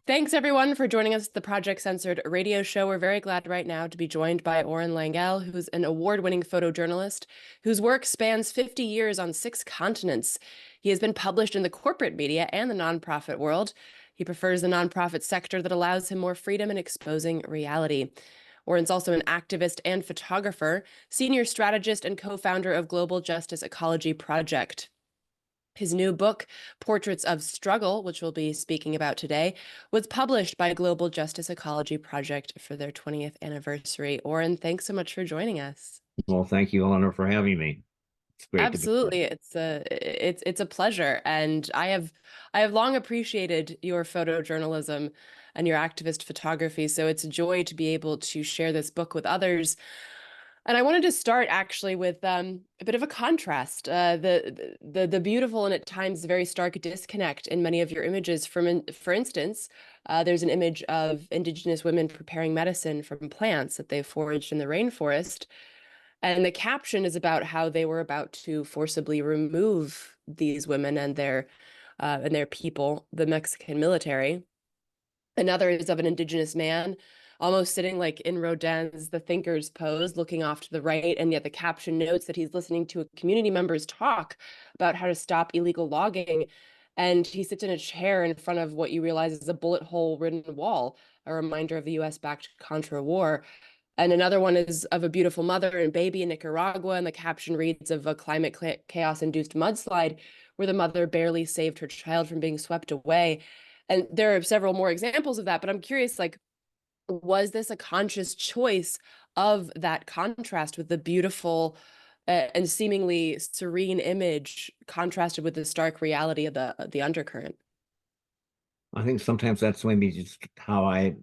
Thanks, everyone, for joining us at the Project Censored radio show. We're very glad right now to be joined by Orin Langelle, who's an award-winning photojournalist whose work spans 50 years on 6 continents. He has been published in the corporate media and the nonprofit world. He prefers the nonprofit sector that allows him more freedom in exposing reality. Orin's also an activist and photographer, senior strategist and co-founder of Global Justice Ecology Project. His new book, Portraits of Struggle, which we'll be speaking about today, was published by Global Justice Ecology Project for their 20th anniversary. Orin, thanks so much for joining us. Well, thank you, Eleanor, for having me. It's great to be here. Absolutely, it's a pleasure, and I have long appreciated your photojournalism and your activist photography. So it's a joy to be able to share this book with others. And I wanted to start actually with a bit of a contrast, the beautiful and at times very stark disconnect in many of your images. For instance, there's an image of Indigenous women preparing medicine from plants that they foraged in the rainforest, and the caption is about how they were about to forcibly remove these women and their people, the Mexican military. Another is of an Indigenous man, almost sitting like in Rodin's The Thinker's pose, looking off to the right, and yet the caption notes that he's listening to a community member's talk about how to stop illegal logging, and he sits in a chair in front of what you realize is a bullet hole-ridden wall, a reminder of the US-backed Contra war. And another one is of a beautiful mother and baby in Nicaragua, and the caption reads of a climate chaos-induced mudslide where the mother barely saved her child from being swept away. And there are several more examples of that, but I'm curious, like, was this a conscious choice of that contrast with the beautiful and seemingly serene image contrasted with the stark reality of the undercurrent? I think sometimes that's maybe just how I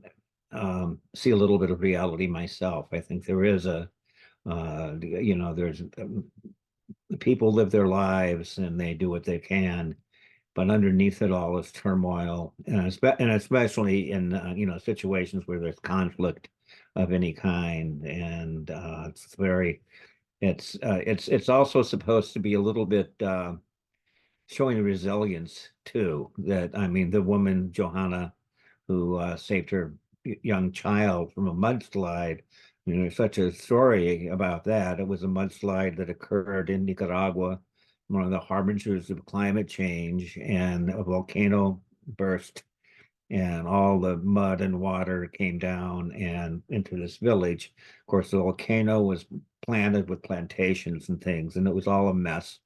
see a little bit of reality myself. I think there is there's people live their lives and they do what they can, but underneath it all is turmoil, and especially in situations where there's conflict of any kind, and it's also supposed to be a little bit showing resilience too. That I mean, the woman Johanna who saved her young child from a mudslide. There's such a story about that. It was a mudslide that occurred in Nicaragua, one of the harbingers of climate change, and a volcano burst, and all the mud and water came down and into this village. Of course, the volcano was planted with plantations and things, and it was all a mess.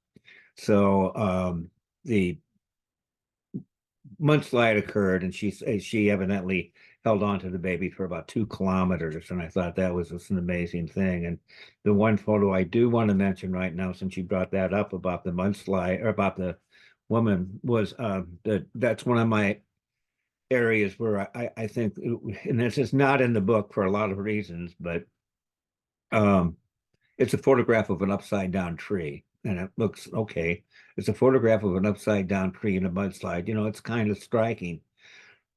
So the mudslide occurred, and she evidently held on to the baby for about 2 kilometers, and I thought that was just an amazing thing. And the one photo I do want to mention right now, since you brought that up about the mudslide or about the woman, was that's one of my areas where I think, and this is not in the book for a lot of reasons, but it's a photograph of an upside down tree, and it looks okay. It's a photograph of an upside down tree in a mudslide. It's kind of striking,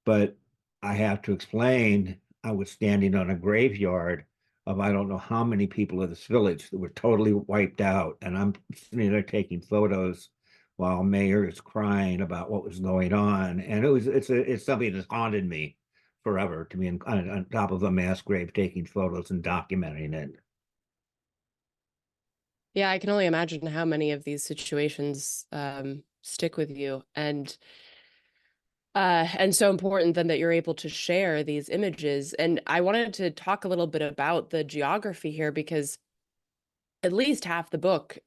but I have to explain, I was standing on a graveyard of I don't know how many people of this village that were totally wiped out, and I'm sitting there taking photos while Mayor is crying about what was going on, and it's something that's haunted me forever, to be on top of a mass grave taking photos and documenting it. Yeah, I can only imagine how many of these situations stick with you, and so important then that you're able to share these images. And I wanted to talk a little bit about the geography here, because at least half the book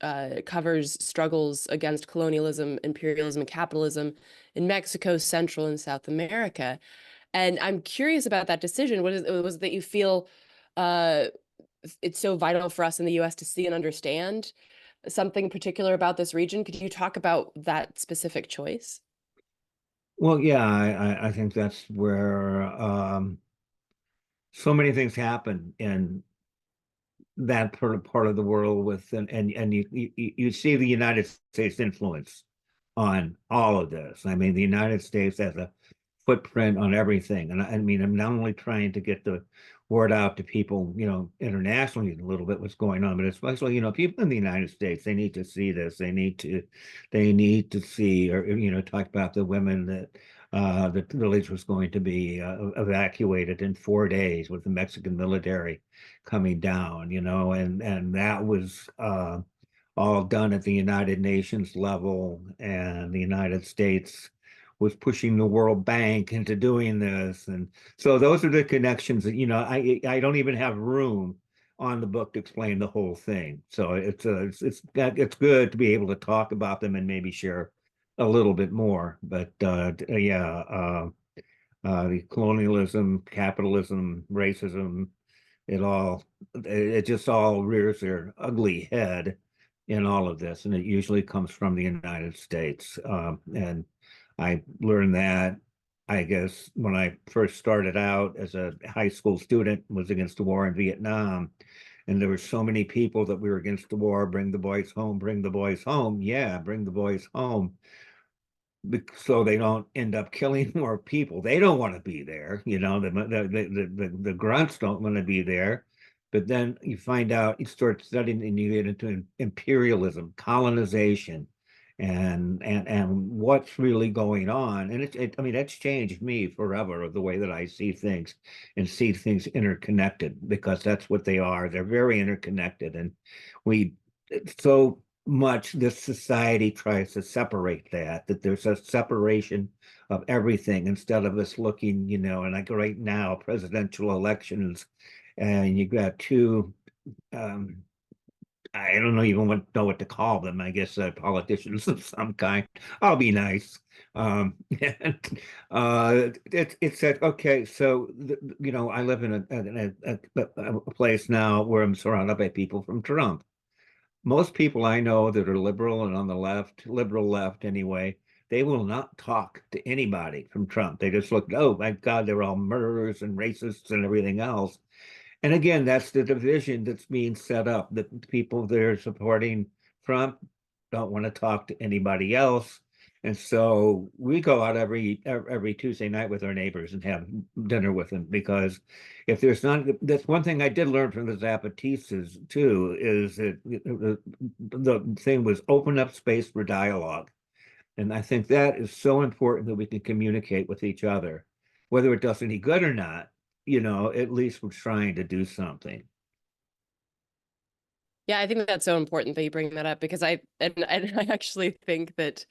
covers struggles against colonialism, imperialism, and capitalism in Mexico, Central and South America. And I'm curious about that decision. Was it that you feel uh, it's so vital for us in the US to see and understand something particular about this region? Could you talk about that specific choice? Well, yeah, I think that's where so many things happen in that part of the world with, and you see the United States influence on all of this. I mean, the United States has a footprint on everything, and I mean, I'm not only trying to get the word out to people, internationally a little bit what's going on, but especially, people in the United States, they need to see this. They need to see, or talk about the women that The village was going to be evacuated in 4 days with the Mexican military coming down, and that was all done at the United Nations level, and the United States was pushing the World Bank into doing this. And so those are the connections that, I don't even have room on the book to explain the whole thing. So it's good to be able to talk about them and maybe share a little bit more. But yeah, the colonialism, capitalism, racism, it just all rears their ugly head in all of this, and it usually comes from the United States. And I learned that, I guess, when I first started out as a high school student, was against the war in Vietnam. And there were so many people that we were against the war, bring the boys home, bring the boys home. Yeah, bring the boys home so they don't end up killing more people. They don't want to be there, the grunts don't want to be there. But then you find out, you start studying, and you get into imperialism, colonization, and what's really going on. And I mean, that's changed me forever of the way that I see things and see things interconnected, because that's what they are. They're very interconnected, and we so much this society tries to separate that there's a separation of everything, instead of us looking, and like right now, presidential elections, and you got two, um, I don't know what to call them. I guess politicians of some kind. I'll be nice. And it's that, okay. So I live in a place now where I'm surrounded by people from Trump. Most people I know that are liberal and on the left, liberal left anyway, they will not talk to anybody from Trump. They just look, oh my God, they're all murderers and racists and everything else. And again, that's the division that's being set up. The people that are supporting Trump don't want to talk to anybody else. And so we go out every Tuesday night with our neighbors and have dinner with them, because if there's not, that's one thing I did learn from the Zapatistas too, is that the thing was open up space for dialogue. And I think that is so important, that we can communicate with each other, whether it does any good or not, at least we're trying to do something. Yeah, I think that's so important that you bring that up, because and I actually think that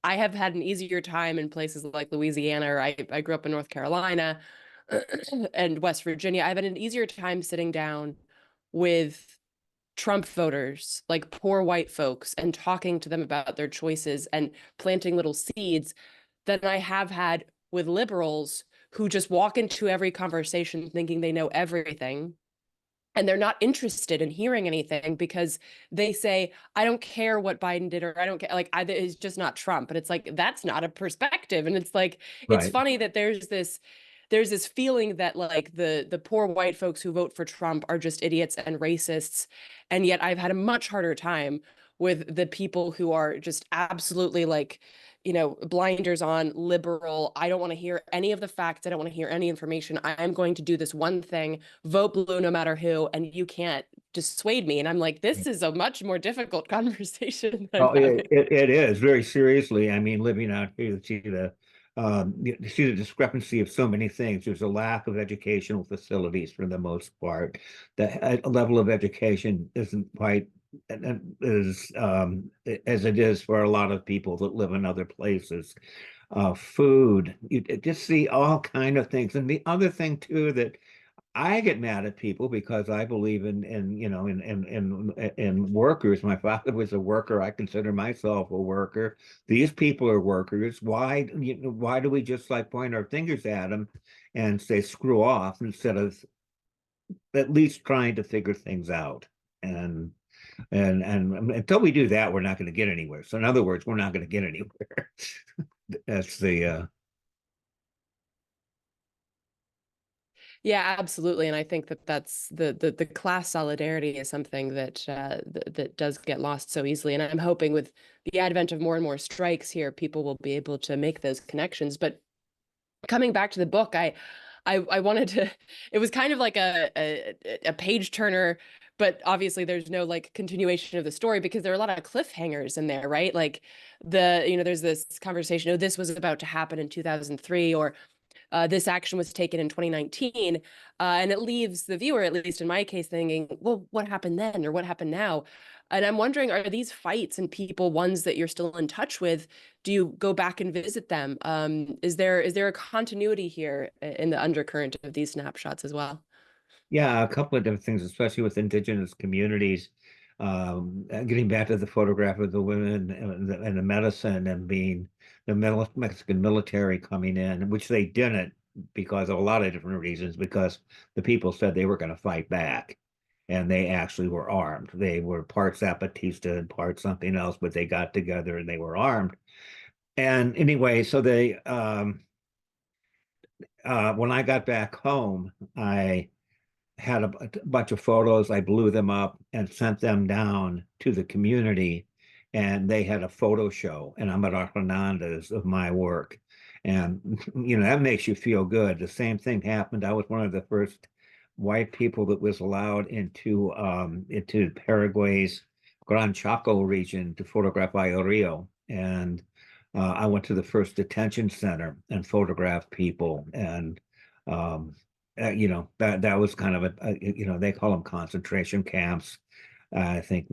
I have had an easier time in places like Louisiana, or I grew up in North Carolina and West Virginia. I've had an easier time sitting down with Trump voters, like poor white folks, and talking to them about their choices and planting little seeds, than I have had with liberals who just walk into every conversation thinking they know everything, and they're not interested in hearing anything, because they say, I don't care what Biden did, or I don't care, like, it's just not Trump. And it's like, that's not a perspective. And it's like, it's Right. funny that there's this feeling that, like, the poor white folks who vote for Trump are just idiots and racists. And yet I've had a much harder time with the people who are just absolutely, like, blinders on, liberal. I don't want to hear any of the facts. I don't want to hear any information. I'm going to do this one thing, vote blue no matter who, and you can't dissuade me. And I'm like, this is a much more difficult conversation than Oh, I'm having. it is, very seriously. I mean, living out here, you see the discrepancy of so many things. There's a lack of educational facilities for the most part. The level of education isn't quite as as it is for a lot of people that live in other places. Food, you just see all kind of things. And the other thing too, that I get mad at people, because I believe in workers. My father was a worker. I consider myself a worker. These people are workers. Why do we just like point our fingers at them and say screw off, instead of at least trying to figure things out? And and until we do that, we're not going to get anywhere. So in other words, we're not going to get anywhere. That's the Yeah, absolutely. And I think that that's the class solidarity is something that that does get lost so easily. And I'm hoping with the advent of more and more strikes here, people will be able to make those connections. But coming back to the book, I wanted to, it was kind of like a page turner, but obviously there's no like continuation of the story because there are a lot of cliffhangers in there, right? Like there's this conversation, oh, this was about to happen in 2003, or this action was taken in 2019, and it leaves the viewer, at least in my case, thinking, well, what happened then, or what happened now? And I'm wondering, are these fights and people ones that you're still in touch with? Do you go back and visit them? Is there a continuity here in the undercurrent of these snapshots as well? Yeah, a couple of different things, especially with indigenous communities. Getting back to the photograph of the women and the medicine and being the Mexican military coming in, which they didn't because of a lot of different reasons, because the people said they were going to fight back and they actually were armed. They were part Zapatista and part something else, but they got together and they were armed. And anyway, so when I got back home, I had a bunch of photos. I blew them up and sent them down to the community, and they had a photo show, and I'm at Hernandez of my work. And that makes you feel good. The same thing happened. I was one of the first white people that was allowed into Paraguay's Gran Chaco region to photograph Rio Rio. And I went to the first detention center and photographed people. And that was kind of they call them concentration camps. I think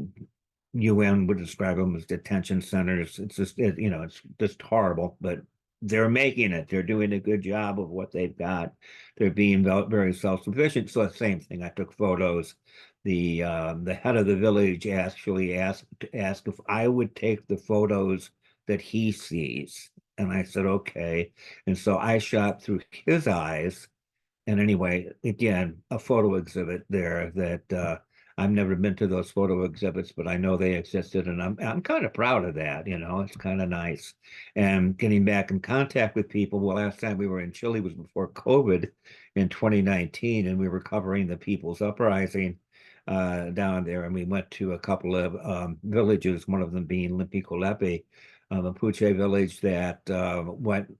UN would describe them as detention centers. It's just it's just horrible, but they're making it. They're doing a good job of what they've got. They're being very self-sufficient. So the same thing. I took photos. The head of the village actually asked if I would take the photos that he sees, and I said okay. And so I shot through his eyes, and anyway, again, a photo exhibit there that I've never been to those photo exhibits, but I know they existed, and I'm kind of proud of that. It's kind of nice. And getting back in contact with people. Well, last time we were in Chile was before COVID in 2019, and we were covering the People's Uprising down there, and we went to a couple of villages, one of them being Limpicolepe, a Mapuche village that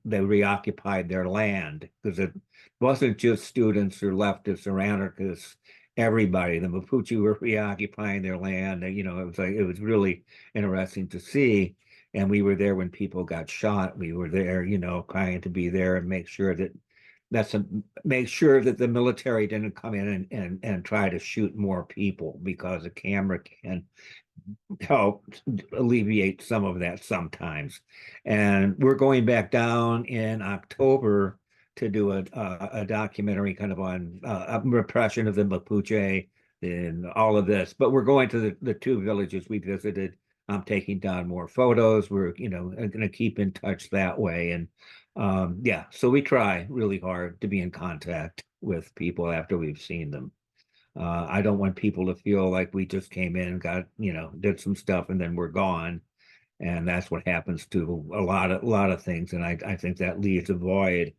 they reoccupied their land because it wasn't just students or leftists or anarchists. Everybody, the Mapuche were reoccupying their land. It was really interesting to see. And we were there when people got shot. We were there, trying to be there and make sure that the military didn't come in and try to shoot more people, because a camera can help alleviate some of that sometimes. And we're going back down in October to do a documentary kind of on repression of the Mapuche and all of this. But we're going to the two villages we visited. I'm taking down more photos. We're, going to keep in touch that way. And yeah, so we try really hard to be in contact with people after we've seen them. I don't want people to feel like we just came in, got, did some stuff and then we're gone. And that's what happens to a lot of things. And I think that leaves a void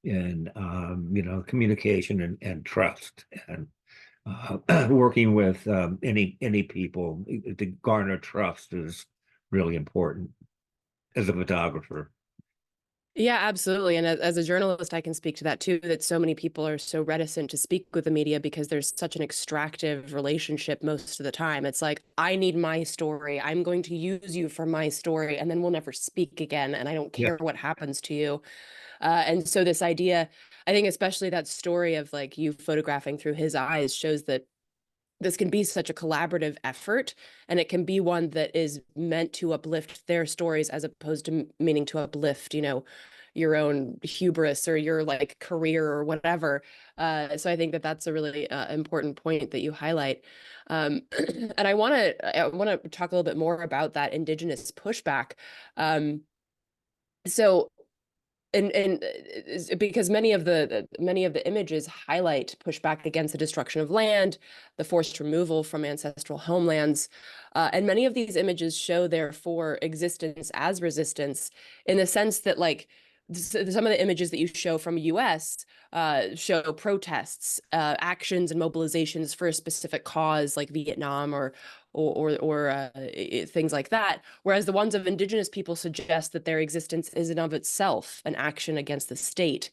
in, communication and trust, and working with any people to garner trust is really important as a photographer. Yeah, absolutely. And as a journalist, I can speak to that too, that so many people are so reticent to speak with the media because there's such an extractive relationship most of the time. It's like, I need my story. I'm going to use you for my story, and then we'll never speak again. And I don't Yeah. care what happens to you. And so this idea, I think especially that story of like you photographing through his eyes shows that this can be such a collaborative effort, and it can be one that is meant to uplift their stories as opposed to meaning to uplift your own hubris or your like career or whatever. So I think that that's a really important point that you highlight. And I want to talk a little bit more about that indigenous pushback. um, so and because many of the images highlight pushback against the destruction of land, the forced removal from ancestral homelands, and many of these images show therefore existence as resistance, in the sense that like some of the images that you show from US show protests, actions and mobilizations for a specific cause like Vietnam or things like that. Whereas the ones of indigenous people suggest that their existence is in of itself an action against the state.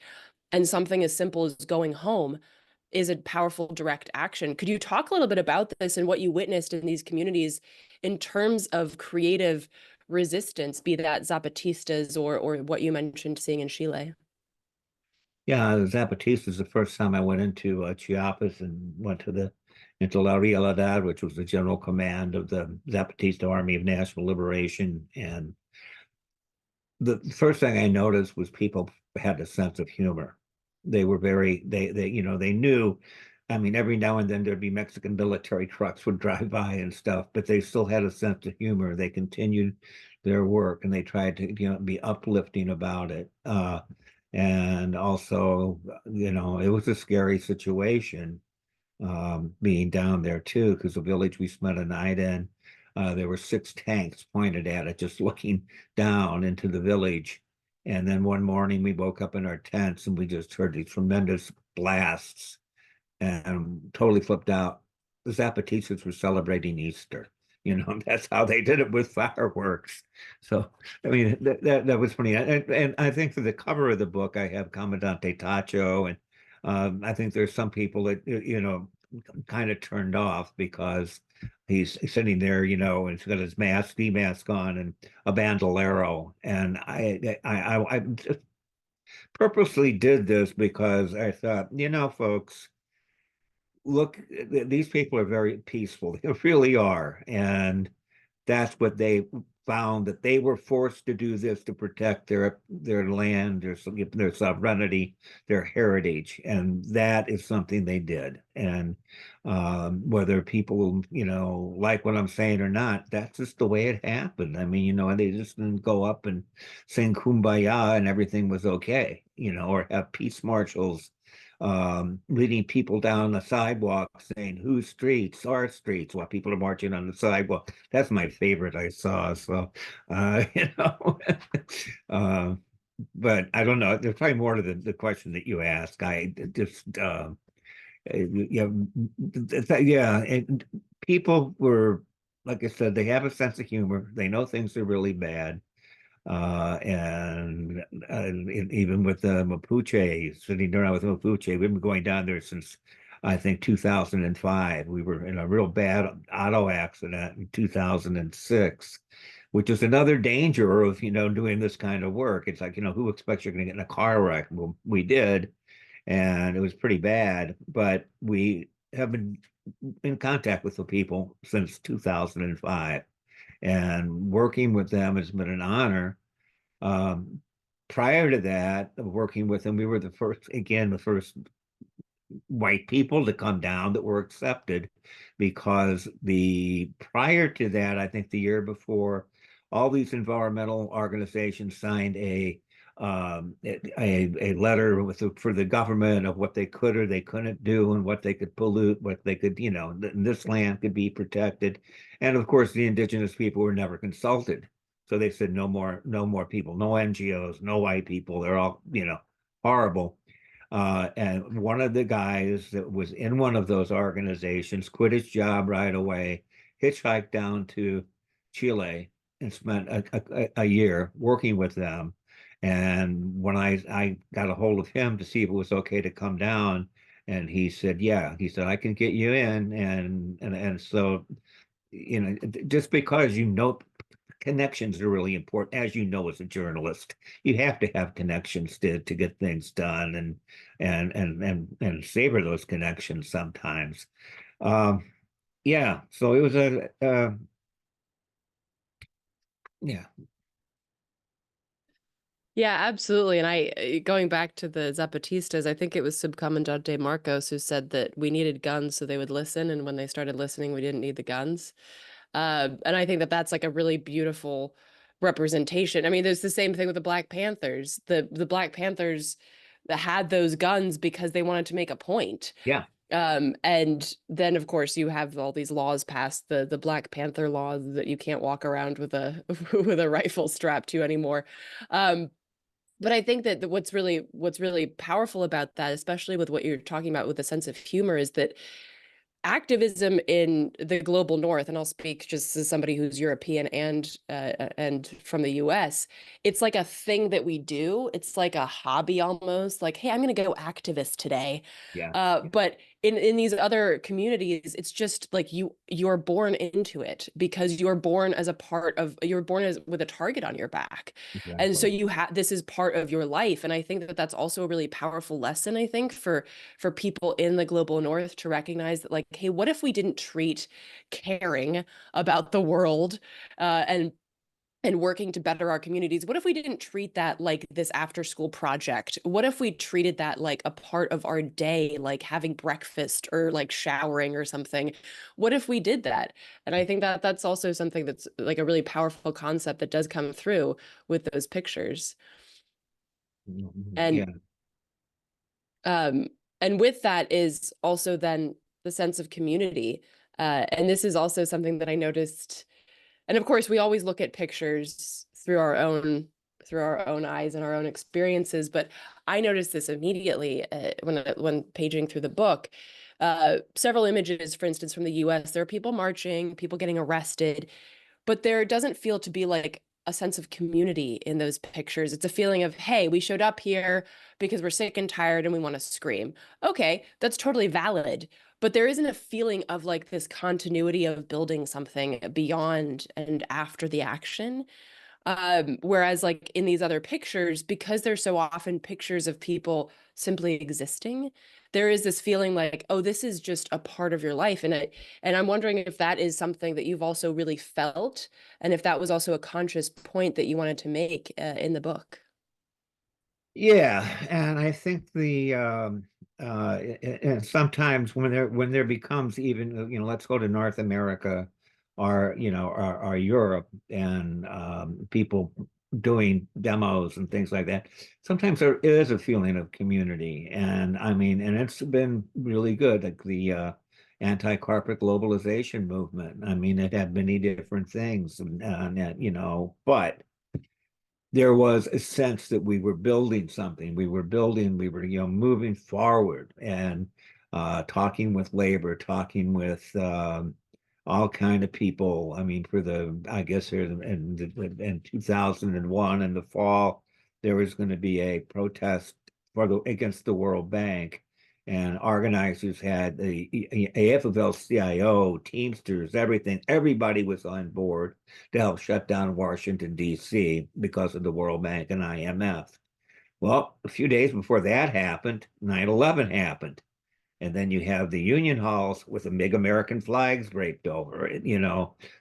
And something as simple as going home is a powerful direct action. Could you talk a little bit about this and what you witnessed in these communities in terms of creative resistance, be that Zapatistas or what you mentioned seeing in Chile? Yeah, Zapatista is the first time I went into Chiapas and went into La Realidad, which was the general command of the Zapatista Army of National Liberation. And the first thing I noticed was people had a sense of humor. They were very they knew. I mean, every now and then there'd be Mexican military trucks would drive by and stuff, but they still had a sense of humor. They continued their work and they tried to be uplifting about it. And also, it was a scary situation being down there too, because the village we spent a night in, there were 6 tanks pointed at it, just looking down into the village. And then one morning we woke up in our tents and we just heard these tremendous blasts and totally flipped out. The Zapatistas were celebrating Easter. That's how they did it with fireworks. So, I mean, that was funny. And I think for the cover of the book, I have Commandante Tacho, and I think there's some people that kind of turned off because he's sitting there, and he's got his ski mask on, and a bandolero. And I just purposely did this because I thought, folks, look, these people are very peaceful. They really are. And that's what they found, that they were forced to do this to protect their land, their sovereignty, their heritage. And that is something they did. And whether people, like what I'm saying or not, that's just the way it happened. I mean, and they just didn't go up and sing Kumbaya and everything was okay, or have peace marshals leading people down the sidewalk saying, whose streets? Our streets, while people are marching on the sidewalk. That's my favorite I saw. So, uh, you know, uh, but I don't know. There's probably more to the question that you ask. I just, yeah, yeah. And people were, like I said, they have a sense of humor. They know things are really bad. And even with the Mapuche, sitting around with Mapuche, we've been going down there since I think 2005. We were in a real bad auto accident in 2006, which is another danger of doing this kind of work. It's like, who expects you're going to get in a car wreck? Well, we did, and it was pretty bad. But we have been in contact with the people since 2005, and working with them has been an honor. um, Prior to that, working with them, we were the first white people to come down that were accepted, because the prior to that, I think the year before, all these environmental organizations signed a letter for the government of what they could or they couldn't do, and what they could pollute, what they could, this land could be protected. And of course, the indigenous people were never consulted. So they said, no more people, no NGOs, no white people. They're all, horrible. And one of the guys that was in one of those organizations quit his job right away, hitchhiked down to Chile, and spent a year working with them. And when I got a hold of him to see if it was okay to come down, and he said, yeah, he said, I can get you in. And so, just because connections are really important, as as a journalist. You have to have connections to get things done, and savor those connections sometimes. Um, yeah, so it was yeah. Yeah, absolutely. And going back to the Zapatistas, I think it was Subcomandante Marcos who said that we needed guns so they would listen. And when they started listening, we didn't need the guns. And I think that that's like a really beautiful representation. I mean, there's the same thing with the Black Panthers. The Black Panthers that had those guns because they wanted to make a point. Yeah. And then of course you have all these laws passed, the Black Panther law that you can't walk around with a with a rifle strapped to you anymore. But I think that what's really powerful about that, especially with what you're talking about with the sense of humor, is that activism in the global north, and I'll speak just as somebody who's European and from the US, it's like a thing that we do. It's like a hobby almost, like, hey, I'm going to go activist today. Yeah. But in these other communities, it's just like you're born into it because you're born as with a target on your back. And so Exactly. you have this is part of your life. And I think that that's also a really powerful lesson, I think, for people in the global north to recognize that, like, hey, what if we didn't treat caring about the world and working to better our communities, what if we didn't treat that like this after school project? What if we treated that like a part of our day, like having breakfast or like showering or something? What if we did that? And I think that that's also something that's like a really powerful concept that does come through with those pictures. Yeah. And um and with that is also then the sense of community. And this is also something that I noticed. And of course, we always look at pictures through our own eyes and our own experiences. But I noticed this immediately when paging through the book. Several images, for instance, from the U.S. There are people marching, people getting arrested, but there doesn't feel to be like a sense of community in those pictures. It's a feeling of, hey, we showed up here because we're sick and tired and we want to scream. Okay, that's totally valid. But there isn't a feeling of like this continuity of building something beyond and after the action. Whereas like in these other pictures, because they're so often pictures of people simply existing, there is this feeling like, oh, this is just a part of your life. And I'm wondering if that is something that you've also really felt, and if that was also a conscious point that you wanted to make in the book. Yeah, and I think and sometimes when there becomes even let's go to North America or or Europe and people doing demos and things like that. Sometimes there is a feeling of community, and I mean, and it's been really good, like the anti-corporate globalization movement. I mean, it had many different things, but there was a sense that we were building something. We were, moving forward and talking with labor, talking with all kind of people. I mean, I guess here in 2001 in the fall, there was going to be a protest against the World Bank, and organizers had the AFL-CIO, Teamsters, everything. Everybody was on board to help shut down Washington, D.C. because of the World Bank and IMF. Well, a few days before that happened, 9/11 happened. And then you have the union halls with the big American flags draped over it.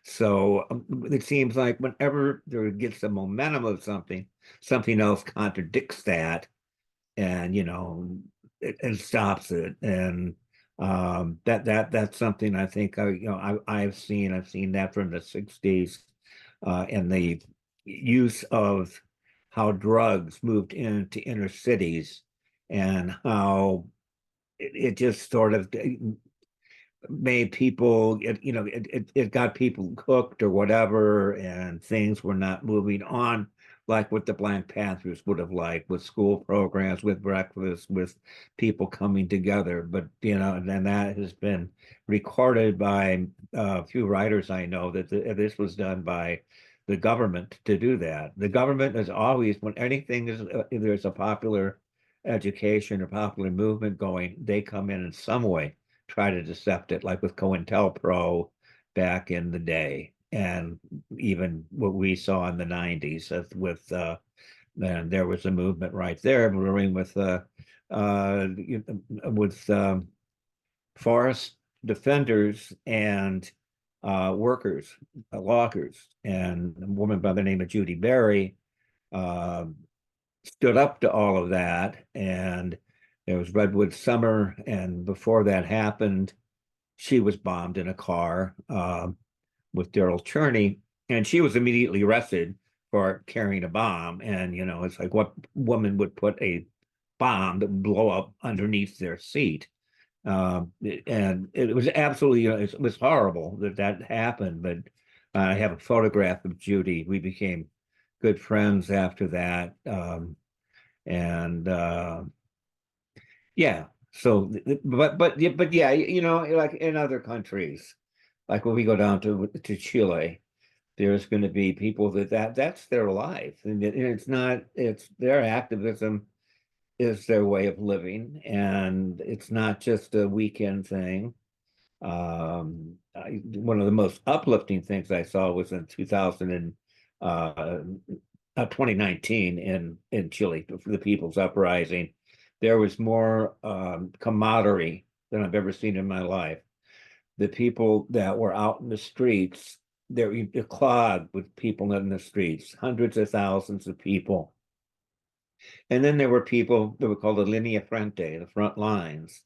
So it seems like whenever there gets the momentum of something, something else contradicts that and it stops it. And that's something I think I've seen that from the 60s and the use of how drugs moved into inner cities and how it just sort of made people it got people cooked or whatever, and things were not moving on like what the Black Panthers would have liked, with school programs, with breakfast, with people coming together. But and that has been recorded by a few writers I know that this was done by the government to do that. The government is always, when anything is there's a popular education or popular movement going, they come in some way try to decept it, like with COINTELPRO back in the day, and even what we saw in the 90s with and there was a movement right there brewing uh, with forest defenders and workers, loggers, and a woman by the name of Judy Berry uh, stood up to all of that. And there was Redwood Summer, and before that happened, she was bombed in a car with Daryl Cherney, and she was immediately arrested for carrying a bomb. And it's like, what woman would put a bomb that would blow up underneath their seat? And it was absolutely, it was horrible that happened. But I have a photograph of Judy. We became good friends after that. And yeah. but yeah, like in other countries, like when we go down to Chile, there's going to be people that's their life, and it's not, it's their activism is their way of living, and it's not just a weekend thing. One of the most uplifting things I saw was in 2019 in Chile for the People's Uprising. There was more camaraderie than I've ever seen in my life. The people that were out in the streets, they're clogged with people in the streets, hundreds of thousands of people. And then there were people that were called the linea frente, the front lines.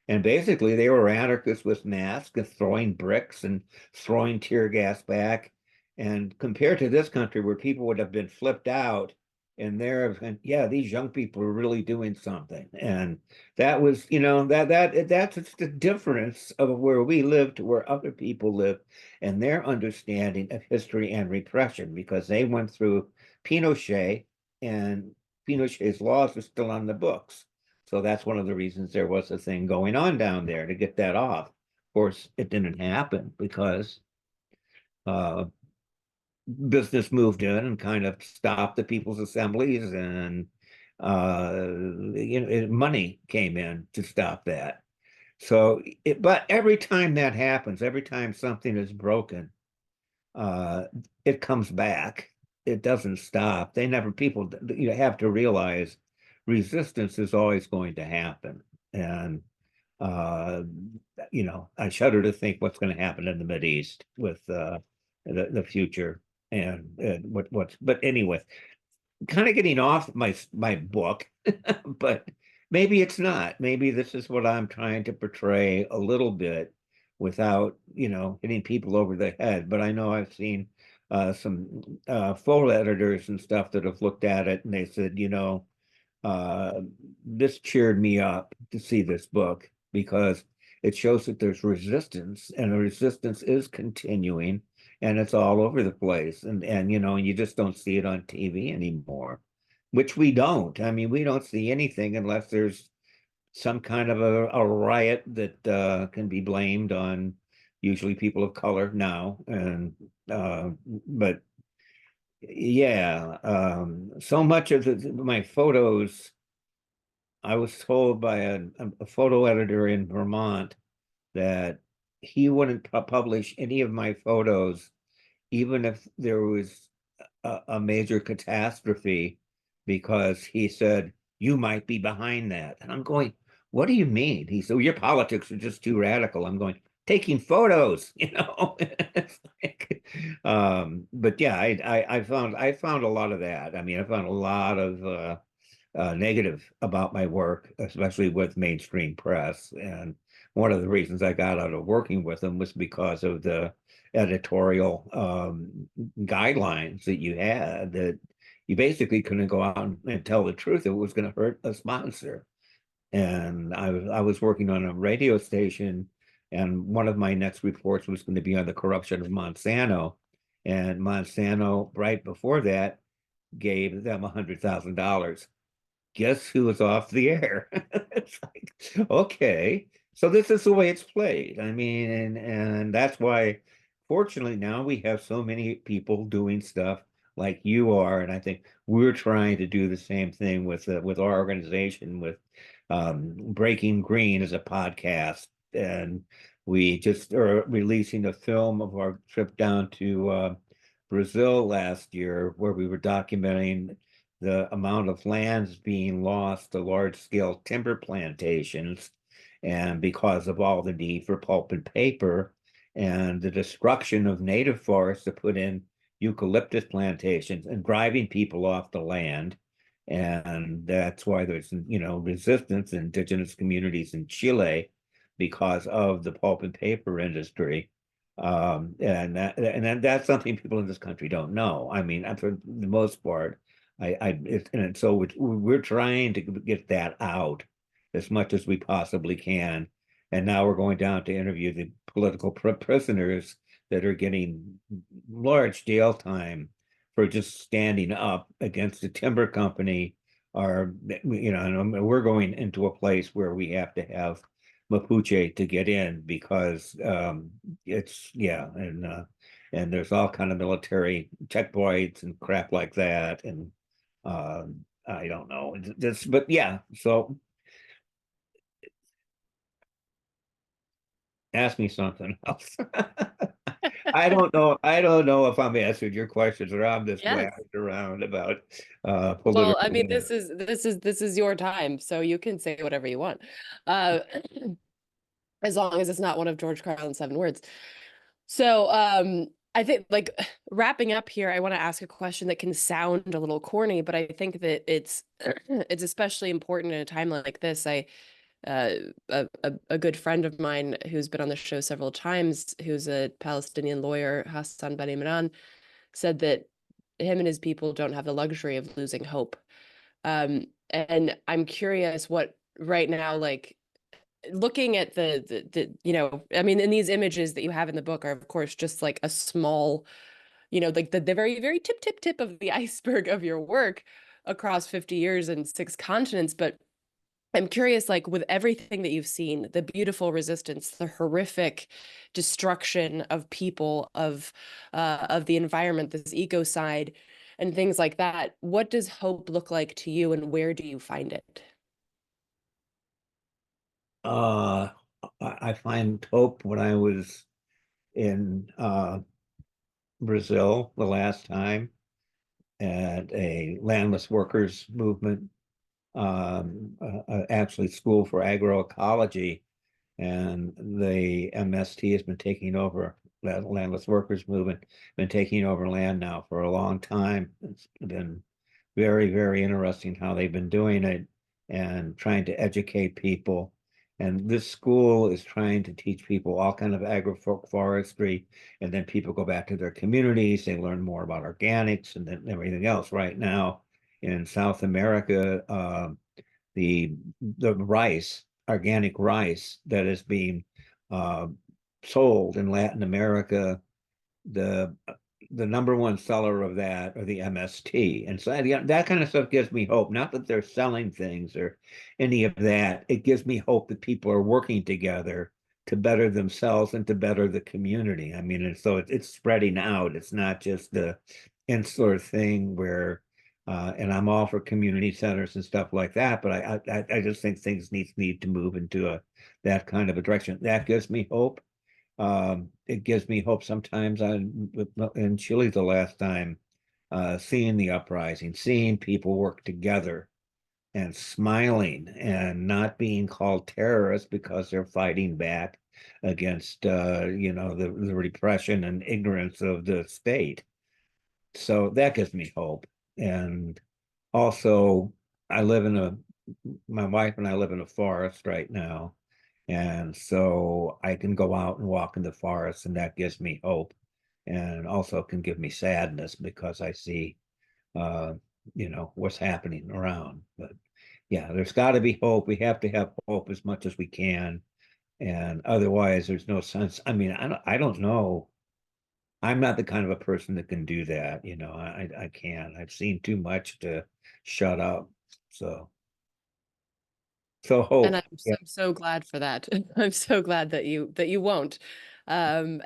And basically, they were anarchists with masks and throwing bricks and throwing tear gas back. And compared to this country, where people would have been flipped out, and yeah, these young people are really doing something. And that was, that's just the difference of where we live to where other people live, and their understanding of history and repression, because they went through Pinochet, and Pinochet's laws are still on the books. So that's one of the reasons there was a thing going on down there to get that off. Of course, it didn't happen because uh, business moved in and kind of stopped the people's assemblies, and money came in to stop that. But every time that happens, every time something is broken, uh, it comes back. It doesn't stop. People, have to realize resistance is always going to happen. And, uh, I shudder to think what's going to happen in the Mideast with the future and but anyway, kind of getting off my book, but maybe it's not. Maybe this is what I'm trying to portray a little bit without, hitting people over the head. But I know I've seen some photo editors and stuff that have looked at it, and they said, uh, this cheered me up to see this book because it shows that there's resistance, and the resistance is continuing, and it's all over the place. And you just don't see it on TV anymore, which we don't. I mean, we don't see anything unless there's some kind of a riot that can be blamed on usually people of color now. And but yeah, so much of my photos, I was told by a photo editor in Vermont that he wouldn't publish any of my photos, even if there was a major catastrophe, because he said, you might be behind that. And I'm going, what do you mean? He said, well, your politics are just too radical. I'm going, taking photos, It's like, but yeah, I found a lot of that. I mean, I found a lot of negative about my work, especially with mainstream press. And one of the reasons I got out of working with them was because of the editorial guidelines that you had, that you basically couldn't go out and tell the truth. It was going to hurt a sponsor. And I was working on a radio station, and one of my next reports was going to be on the corruption of Monsanto. And Monsanto, right before that, gave them $100,000. Guess who was off the air? It's like, okay, so this is the way it's played. I mean, and that's why, fortunately, now we have so many people doing stuff like you are, and I think we're trying to do the same thing with our organization, with Breaking Green as a podcast, and we just are releasing a film of our trip down to Brazil last year, where we were documenting the amount of lands being lost to large-scale timber plantations, and because of all the need for pulp and paper and the destruction of native forests to put in eucalyptus plantations and driving people off the land. And that's why there's, resistance in indigenous communities in Chile because of the pulp and paper industry. And that's something people in this country don't know. I mean, for the most part, and so we're trying to get that out as much as we possibly can. And now we're going down to interview the political prisoners that are getting large jail time for just standing up against the timber company are, and we're going into a place where we have to have Mapuche to get in because it's yeah, and there's all kind of military checkpoints and crap like that, and I don't know, but yeah. So ask me something else. I don't know if I'm answering your questions or I'm just Yes. blabbing around about Well, political I mean, whatever. this is your time, so you can say whatever you want. Uh, as long as it's not one of George Carlin's seven words. So, I think like wrapping up here, I want to ask a question that can sound a little corny, but I think that it's it's especially important in a time like this. Uh, a good friend of mine who's been on the show several times, who's a Palestinian lawyer, Hassan Ben Imran, said that him and his people don't have the luxury of losing hope. And I'm curious what right now, like looking at I mean, and these images that you have in the book are, of course, just like a small, like the very, very tip of the iceberg of your work across 50 years and six continents. But I'm curious, like with everything that you've seen, the beautiful resistance, the horrific destruction of people, of the environment, this ecocide, and things like that. What does hope look like to you, and where do you find it? Uh, I find hope when I was in Brazil the last time at a landless workers movement, actually school for agroecology, and the MST has been taking over, that landless workers movement, been taking over land now for a long time. It's been very, very interesting how they've been doing it and trying to educate people. And this school is trying to teach people all kind of agroforestry, and then people go back to their communities, they learn more about organics and then everything else. Right now in South America, the rice, organic rice that is being uh, sold in Latin America, the the number one seller of that are the MST. And so yeah, that kind of stuff gives me hope. Not that they're selling things or any of that. It gives me hope that people are working together to better themselves and to better the community. I mean, and so it's spreading out. It's not just the insular thing where and I'm all for community centers and stuff like that, but I just think things need to move into that kind of a direction. That gives me hope. It gives me hope sometimes. I in Chile the last time, seeing the uprising, seeing people work together and smiling and not being called terrorists because they're fighting back against the repression and ignorance of the state. So that gives me hope. And also, I live in a my wife and I live in a forest right now. And so I can go out and walk in the forest, and that gives me hope. And also can give me sadness because I see, uh, what's happening around. But yeah, there's got to be hope. We have to have hope as much as we can. And otherwise, there's no sense. I mean, I don't know. I'm not the kind of a person that can do that. I can't. I've seen too much to shut up. So, so And hope. Yeah. I'm so glad for that. I'm so glad that you won't. And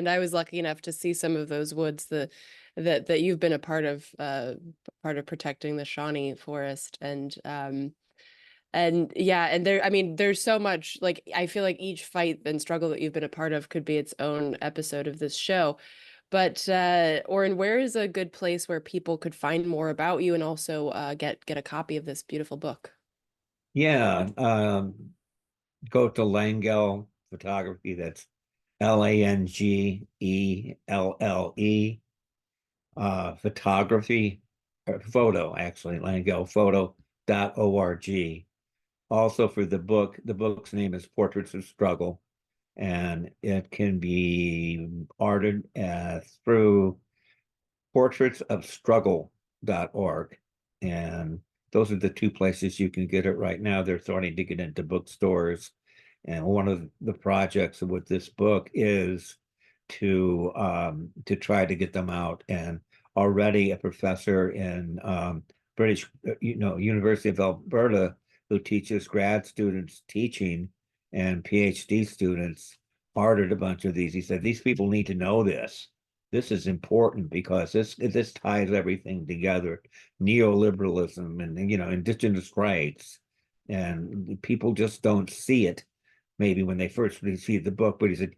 I was lucky enough to see some of those woods that you've been a part of protecting the Shawnee forest. And yeah, and there, I mean, there's so much, like, I feel like each fight and struggle that you've been a part of could be its own episode of this show. But Orin, where is a good place where people could find more about you and also get a copy of this beautiful book? Yeah. Go to Langelle Photography. That's Langelle, photography, or photo, actually, langellphoto.org. Also for the book's name is Portraits of Struggle, and it can be ordered through portraitsofstruggle.org. And those are the two places you can get it right now. They're starting to get into bookstores. And one of the projects with this book is to try to get them out. And already a professor in British, University of Alberta, who teaches grad students teaching and PhD students, ordered a bunch of these. He said, these people need to know this. This is important because this ties everything together. Neoliberalism and indigenous rights. And people just don't see it maybe when they first received the book, but he said,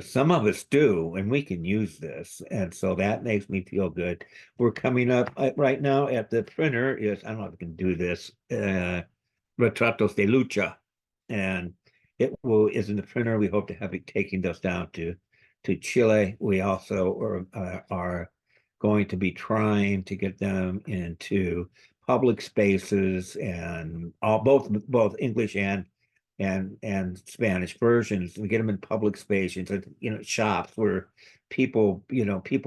some of us do, and we can use this. And so that makes me feel good. We're coming up right now at the printer I don't know if I can do this, Retratos de Lucha. And is in the printer. We hope to have it taking those down to Chile. We also are going to be trying to get them into public spaces and both English and Spanish versions. We get them in public spaces, shops where people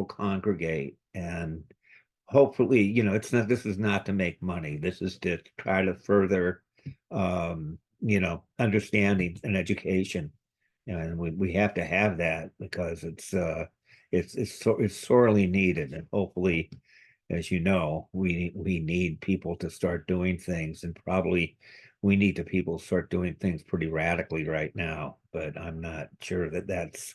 congregate, and hopefully, this is not to make money. This is to try to further, understanding and education. And we have to have that because it's sorely needed. And hopefully, as you know, we need people to start doing things, and probably we need to people start doing things pretty radically right now. But I'm not sure that's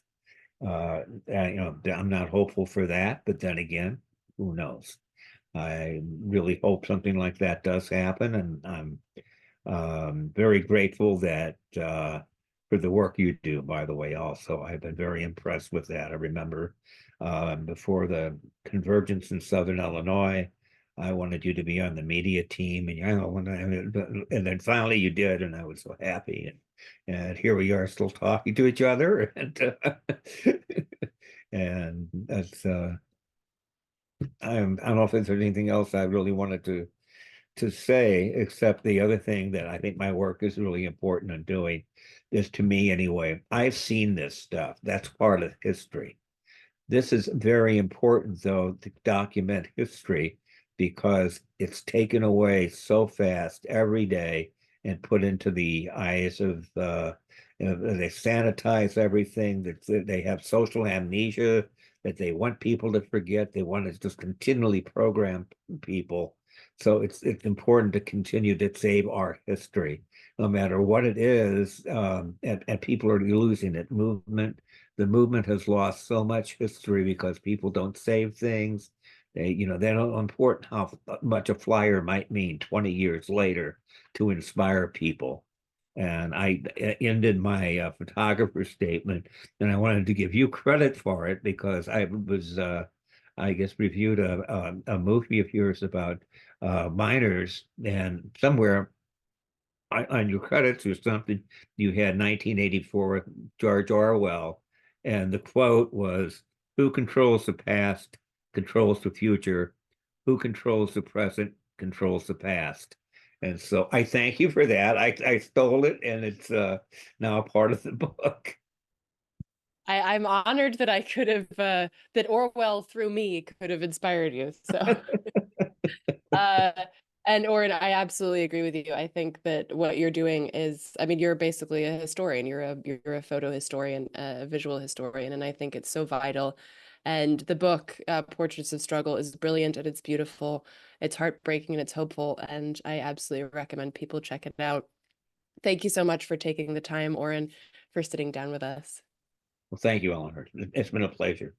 I'm not hopeful for that. But then again, who knows? I really hope something like that does happen, and I'm very grateful that for the work you do, by the way. Also, I've been very impressed with that. I remember before the convergence in Southern Illinois, I wanted you to be on the media team, and then finally you did, and I was so happy. And here we are, still talking to each other, and that's I don't know if there's anything else I really wanted to say, except the other thing that I think my work is really important in doing is, to me anyway, I've seen this stuff. That's part of history. This is very important, though, to document history because it's taken away so fast every day and put into the eyes of they sanitize everything, that they have social amnesia, that they want people to forget. They want to just continually program people. So it's important to continue to save our history, no matter what it is. And people are losing it. The movement has lost so much history because people don't save things. They don't important how much a flyer might mean 20 years later to inspire people. And I ended my photographer statement, and I wanted to give you credit for it because I guess, reviewed a movie of yours about miners, and somewhere on your credits or something, you had 1984 with George Orwell, and the quote was, "Who controls the past controls the future. Who controls the present controls the past." And so I thank you for that. I stole it, and it's now a part of the book. I'm honored that I could have that Orwell through me could have inspired you. So uh and Orin, I absolutely agree with you. I think that what you're doing is, I mean, you're basically a historian. You're a photo historian, a visual historian, and I think it's so vital. And the book, Portraits of Struggle, is brilliant and it's beautiful. It's heartbreaking and it's hopeful, and I absolutely recommend people check it out. Thank you so much for taking the time, Orin, for sitting down with us. Well, thank you, Eleanor. It's been a pleasure.